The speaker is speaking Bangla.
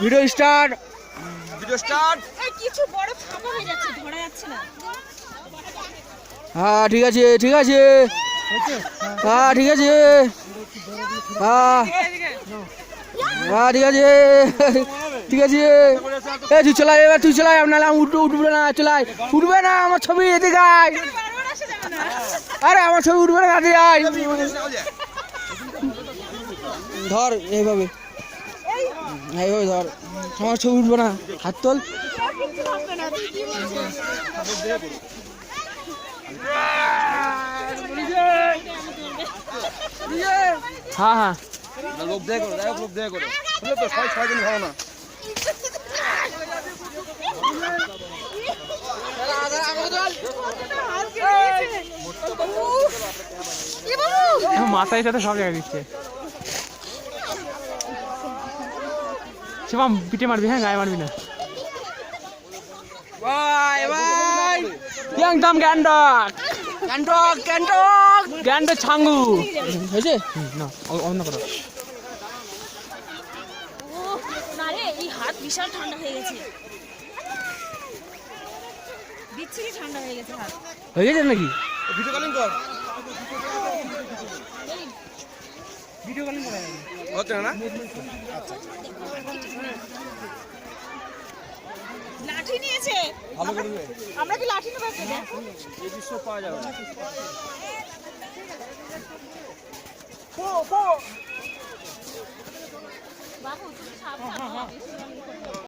Video start. কিছু বড় ফাঁকা হয়ে যাচ্ছে, ধরা যাচ্ছে না। হ্যাঁ ঠিক আছে ঠিক আছে, হ্যাঁ ঠিক আছে, হ্যাঁ হ্যাঁ ঠিক আছে ঠিক আছে। এ তুই চলাই, এবার তুই চলাই, নাহলে উঠবে না, চলাই উঠবে না আমার ছবি, এদিকে আয়। বারবার আসা যাবে না। আরে আমার ছবি উঠবে না, কাজে আয়। ধর এইভাবে, এইভাবে ধর, আমার ছবি উঠবে না, হাত তোল। কিচ্ছু হবে না, তুই কি বলছিস? হ্যাঁ হ্যাঁ লোক দেয় করো, যাই হোক লোক দেয় করো, শুনলে তো 6-6 ভালো না। মাথায় সাথে সব জায়গায় দিচ্ছে। শিবম পিঠে মারবি, হ্যাঁ গায়ে মারবি না। একদম গ্যান্ডক গ্যান্ডক গ্যান্ডক গ্যান্ডক ছাঙ্গু হয়েছে না, অন্য করো। না রে, এই হাত বিশাল ঠান্ডা হয়ে গেছে, বিচ্ছিরি ঠান্ডা হয়ে গেছে হাত। হয়ে গেছে নাকি? ভিডিও কলিং কর, ভিডিও কলিং করা হচ্ছে না? লাঠি নিয়েছে, ভালো করে দে। আমরা কি লাঠি নেবো? একটা দেখো। এই দৃশ্য পাওয়া যাবে না। বাবু তুমি সাবধান।